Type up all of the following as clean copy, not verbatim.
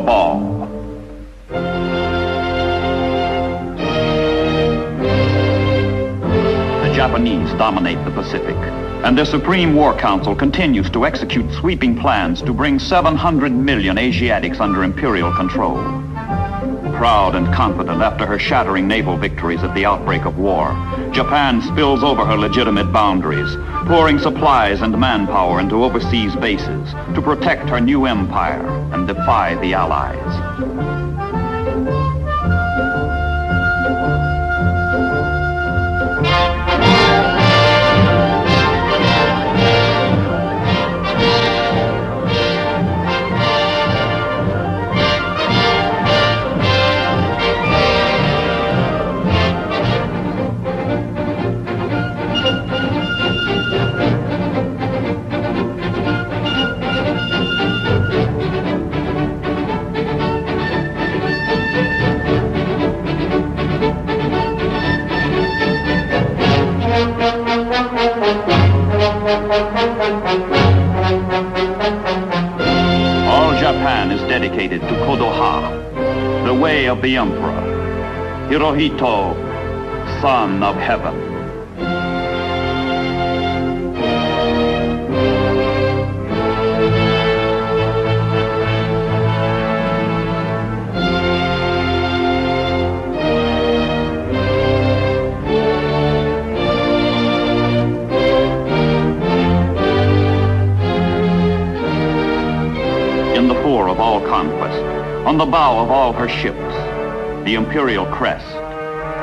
Rabaul. The Japanese dominate the Pacific, and their Supreme War Council continues to execute sweeping plans to bring 700 million Asiatics under imperial control. Proud and confident after her shattering naval victories at the outbreak of war, Japan spills over her legitimate boundaries, pouring supplies and manpower into overseas bases to protect her new empire and defy the Allies. All Japan is dedicated to Kodoha, the way of the emperor, Hirohito, son of heaven. Of all conquest, on the bow of all her ships, the imperial crest,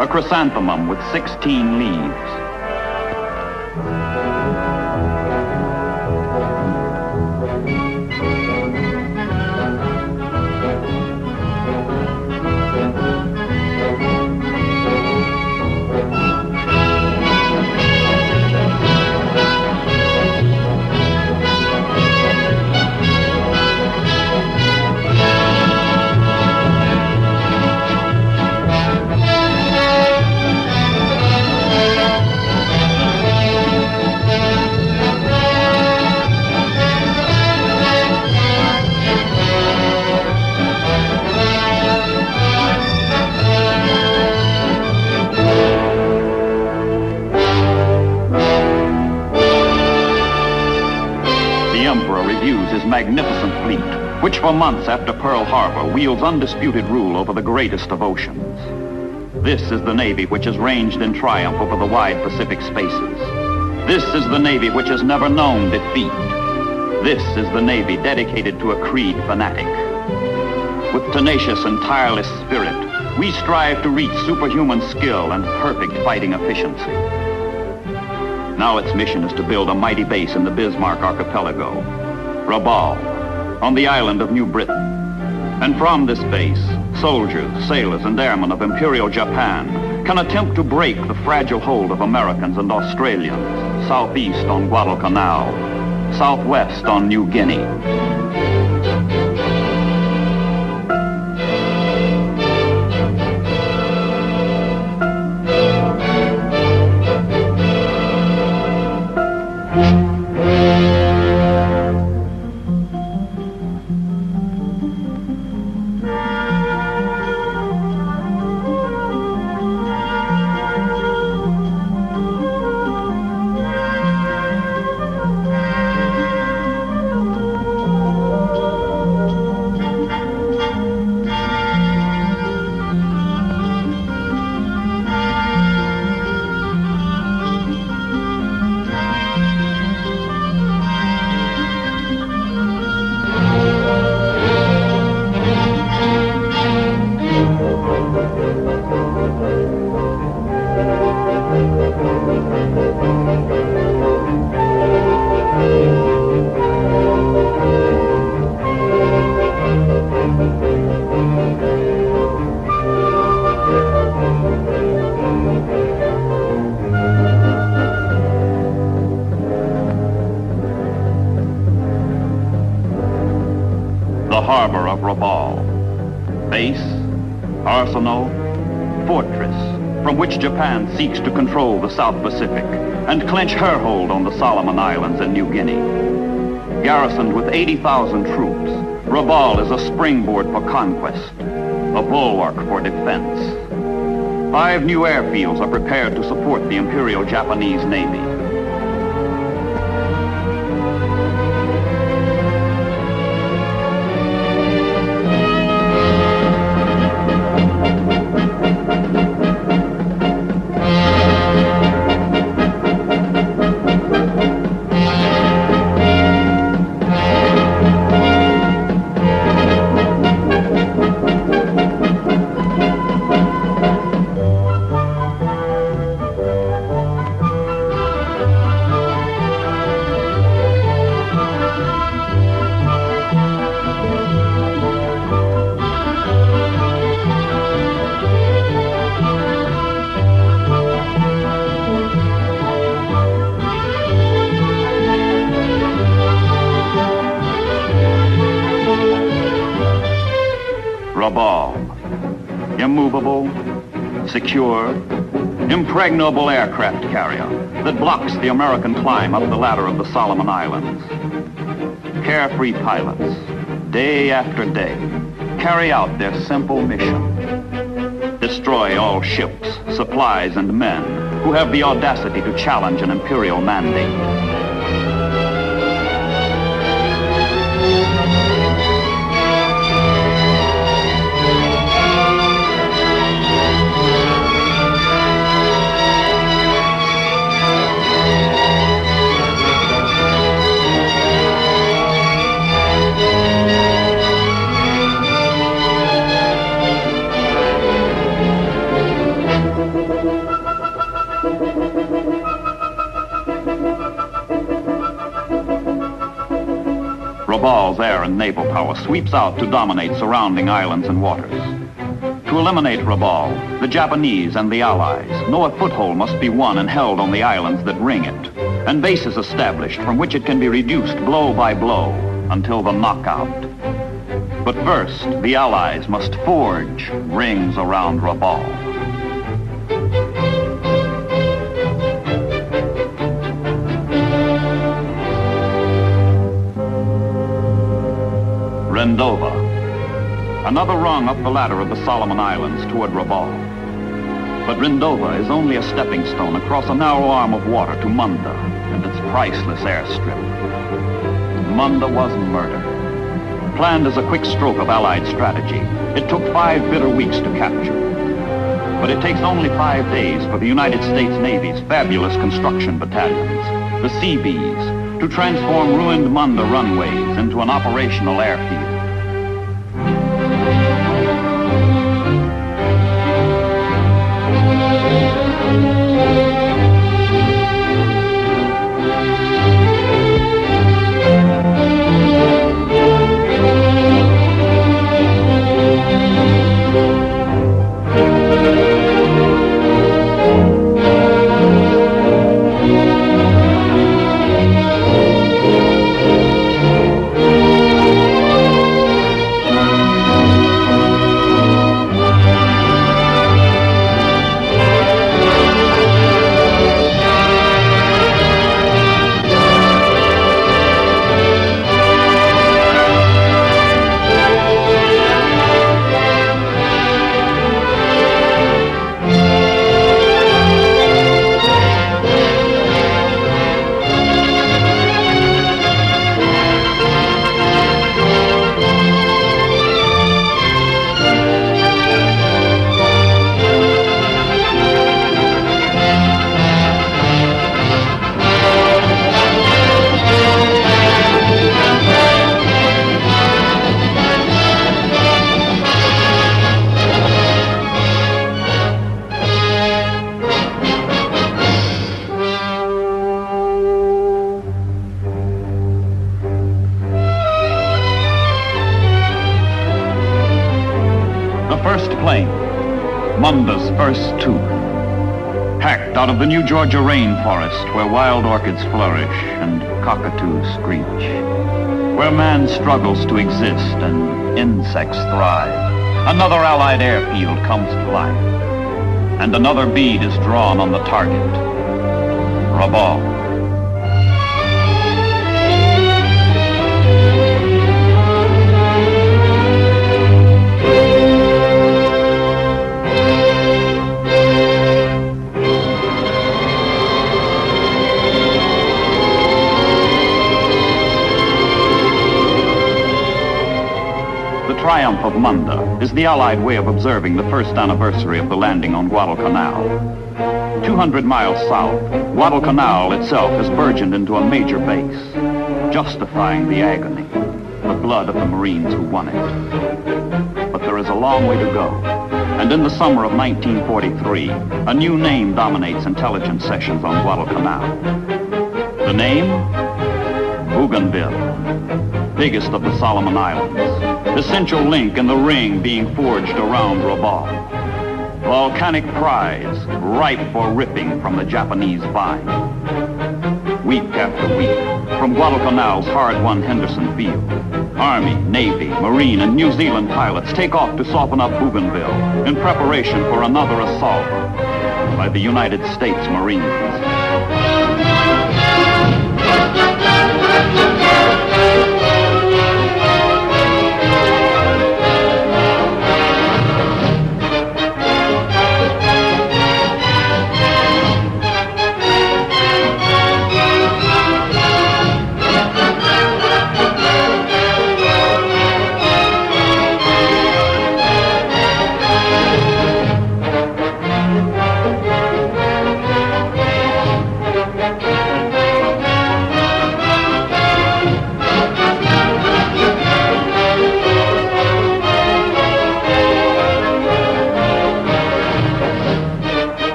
a chrysanthemum with 16 leaves. His magnificent fleet, which for months after Pearl Harbor wields undisputed rule over the greatest of oceans. This is the Navy which has ranged in triumph over the wide Pacific spaces. This is the Navy which has never known defeat. This is the Navy dedicated to a creed fanatic. With tenacious and tireless spirit, we strive to reach superhuman skill and perfect fighting efficiency. Now its mission is to build a mighty base in the Bismarck archipelago, Rabaul, on the island of New Britain. And from this base, soldiers, sailors, and airmen of Imperial Japan can attempt to break the fragile hold of Americans and Australians, southeast on Guadalcanal, southwest on New Guinea. The harbor of Rabaul, base, arsenal, fortress, from which Japan seeks to control the South Pacific and clench her hold on the Solomon Islands and New Guinea. Garrisoned with 80,000 troops, Rabaul is a springboard for conquest, a bulwark for defense. 5 new airfields are prepared to support the Imperial Japanese Navy. Rabaul, immovable, secure, impregnable aircraft carrier that blocks the American climb up the ladder of the Solomon Islands. Carefree pilots, day after day, carry out their simple mission. Destroy all ships, supplies, and men who have the audacity to challenge an imperial mandate. Rabaul's air and naval power sweeps out to dominate surrounding islands and waters. To eliminate Rabaul, the Japanese and the Allies know a foothold must be won and held on the islands that ring it, and bases established from which it can be reduced blow by blow until the knockout. But first, the Allies must forge rings around Rabaul. Rendova, another rung up the ladder of the Solomon Islands toward Rabaul. But Rendova is only a stepping stone across a narrow arm of water to Munda and its priceless airstrip. Munda was murder. Planned as a quick stroke of Allied strategy, it took 5 bitter weeks to capture. But it takes only 5 days for the United States Navy's fabulous construction battalions, the Seabees, to transform ruined Munda runways into an operational airfield. Munda's first tooth, hacked out of the New Georgia rainforest where wild orchids flourish and cockatoos screech, where man struggles to exist and insects thrive. Another Allied airfield comes to life, and another bead is drawn on the target, Rabaul. triumph of Munda is the Allied way of observing the first anniversary of the landing on Guadalcanal. 200 miles south, Guadalcanal itself has burgeoned into a major base, justifying the agony, the blood of the Marines who won it. But there is a long way to go, and in the summer of 1943, a new name dominates intelligence sessions on Guadalcanal. The name? Bougainville, biggest of the Solomon Islands, essential link in the ring being forged around Rabaul. Volcanic prize, ripe for ripping from the Japanese vine. Week after week, from Guadalcanal's hard-won Henderson Field, Army, Navy, Marine, and New Zealand pilots take off to soften up Bougainville in preparation for another assault by the United States Marines.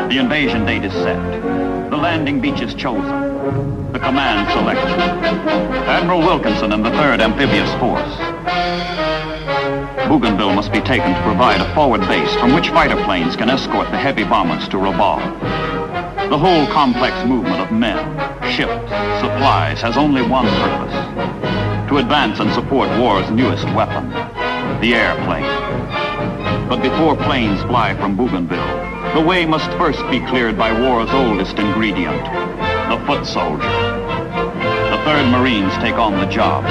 The invasion date is set. The landing beach is chosen. The command selected. Admiral Wilkinson and the 3rd Amphibious Force. Bougainville must be taken to provide a forward base from which fighter planes can escort the heavy bombers to Rabaul. The whole complex movement of men, ships, supplies has only one purpose: to advance and support war's newest weapon, the airplane. But before planes fly from Bougainville, the way must first be cleared by war's oldest ingredient, the foot soldier. The 3rd Marines take on the job.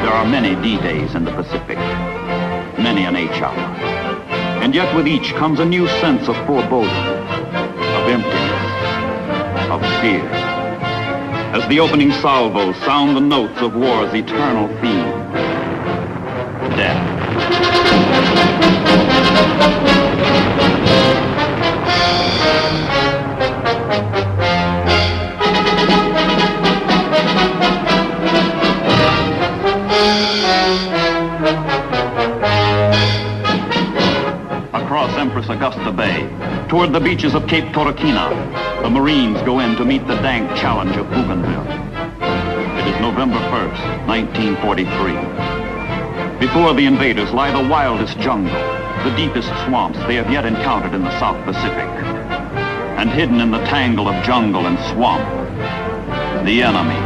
There are many D-days in the Pacific, many an H-hour. And yet with each comes a new sense of foreboding, of emptiness, of fear. As the opening salvos sound the notes of war's eternal theme, death. Across Empress Augusta Bay, toward the beaches of Cape Torquina, the Marines go in to meet the dank challenge of Bougainville. It is November 1st, 1943. Before the invaders lie the wildest jungle, the deepest swamps they have yet encountered in the South Pacific. And hidden in the tangle of jungle and swamp, the enemy.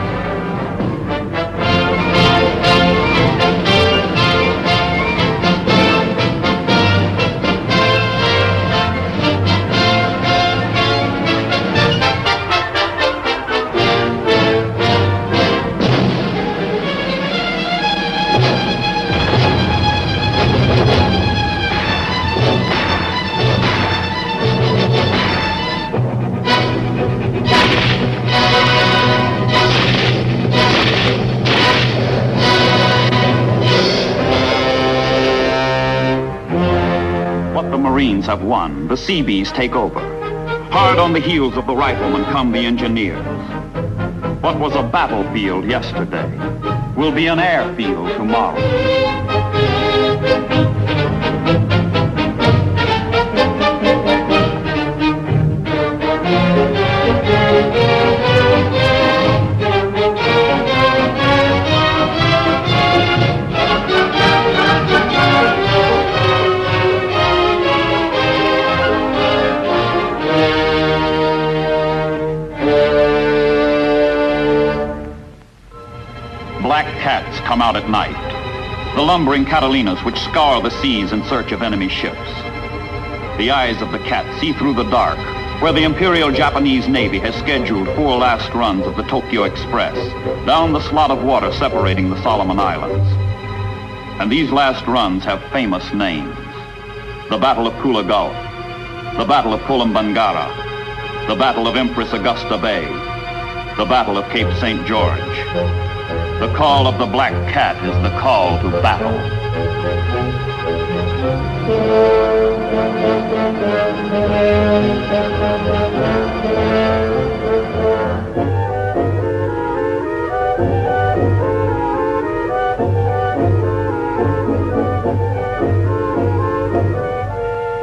Marines have won, the Seabees take over. Hard on the heels of the riflemen come the engineers. What was a battlefield yesterday will be an airfield tomorrow. cats come out at night. The lumbering Catalinas which scour the seas in search of enemy ships. The eyes of the cat see through the dark, where the Imperial Japanese Navy has scheduled 4 last runs of the Tokyo Express down the slot of water separating the Solomon Islands. And these last runs have famous names. The Battle of Kula Gulf, the Battle of Kolombangara, the Battle of Empress Augusta Bay, the Battle of Cape St. George. The call of the Black Cat is the call to battle.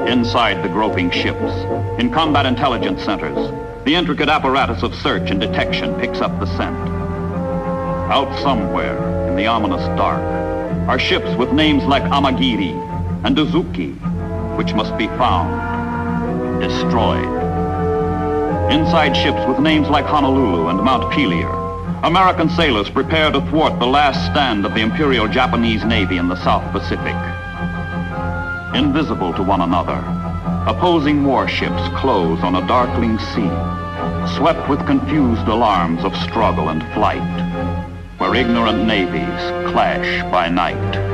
Inside the groping ships, in combat intelligence centers, the intricate apparatus of search and detection picks up the scent. Out somewhere in the ominous dark are ships with names like Amagiri and Uzuki, which must be found, destroyed. Inside ships with names like Honolulu and Mount Pelier, American sailors prepare to thwart the last stand of the Imperial Japanese Navy in the South Pacific. Invisible to one another, opposing warships close on a darkling sea, swept with confused alarms of struggle and flight, where ignorant navies clash by night.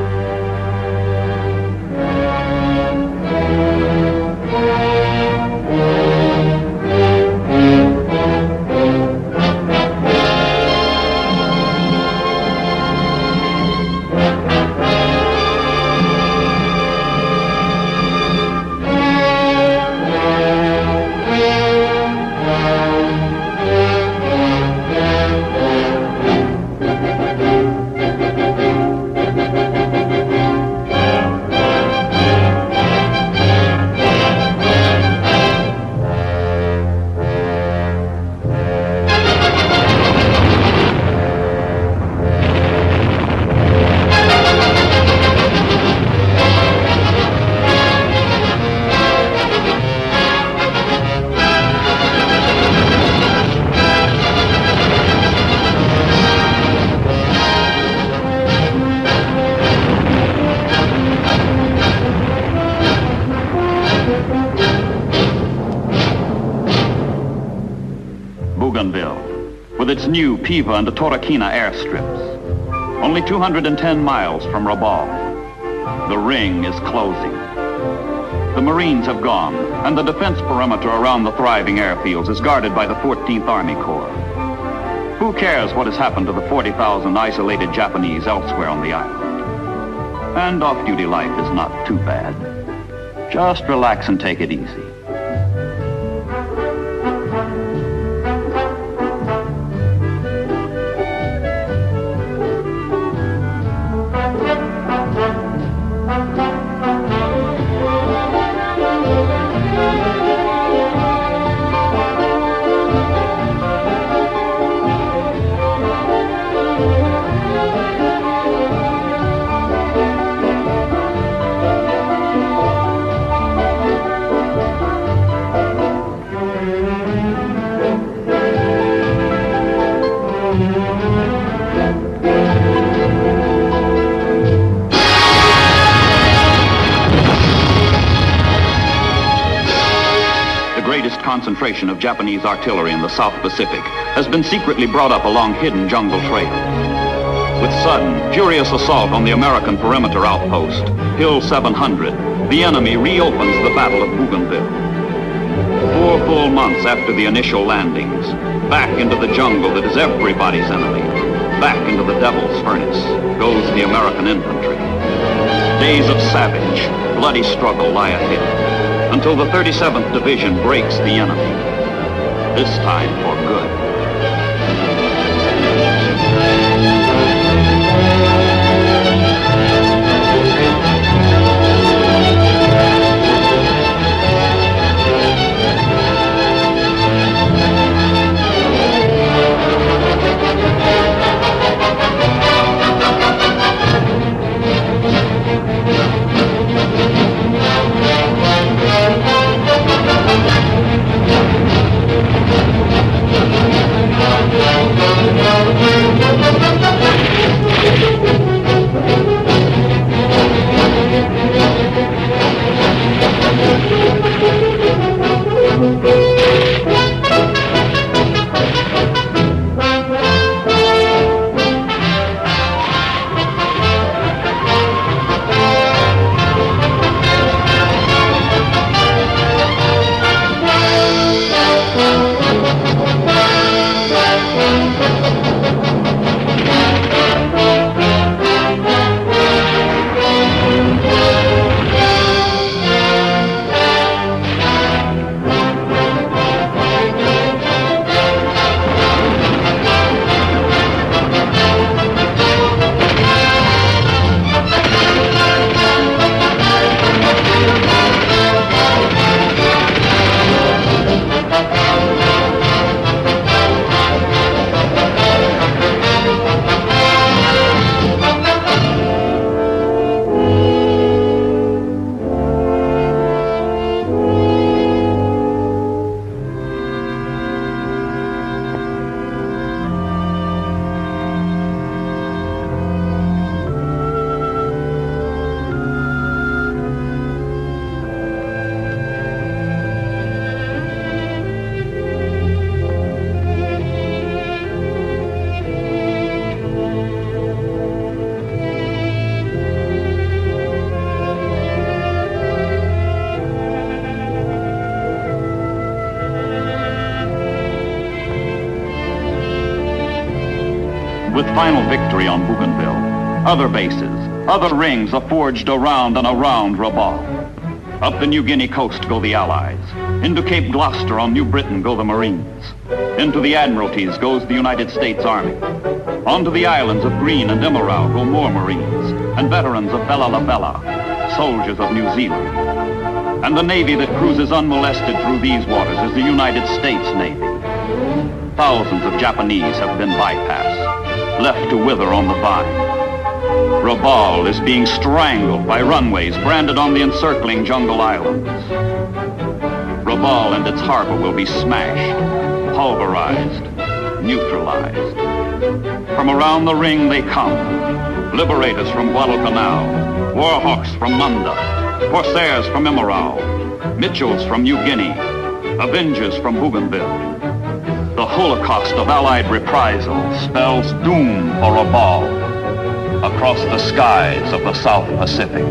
With its new Piva and Torquemada airstrips, only 210 miles from Rabaul. The ring is closing. The Marines have gone, and the defense perimeter around the thriving airfields is guarded by the 14th Army Corps. Who cares what has happened to the 40,000 isolated Japanese elsewhere on the island? And off-duty life is not too bad. Just relax and take it easy. Concentration of Japanese artillery in the South Pacific has been secretly brought up along hidden jungle trails. With sudden, furious assault on the American perimeter outpost, Hill 700, the enemy reopens the Battle of Bougainville. 4 full months after the initial landings, back into the jungle that is everybody's enemy, back into the devil's furnace, goes the American infantry. Days of savage, bloody struggle lie ahead, until the 37th Division breaks the enemy, this time for good. final victory on Bougainville. Other bases, other rings are forged around and around Rabaul. Up the New Guinea coast go the Allies. Into Cape Gloucester on New Britain go the Marines. Into the Admiralties goes the United States Army. Onto the islands of Green and Emerald go more Marines and veterans of Bella La Bella, soldiers of New Zealand. And the Navy that cruises unmolested through these waters is the United States Navy. Thousands of Japanese have been bypassed, left to wither on the vine. Rabaul is being strangled by runways branded on the encircling jungle islands. Rabaul and its harbor will be smashed, pulverized, neutralized. From around the ring they come, liberators from Guadalcanal, warhawks from Manda, corsairs from Emerald, Mitchells from New Guinea, avengers from Bougainville. The Holocaust of Allied reprisal spells doom for Rabaul across the skies of the South Pacific.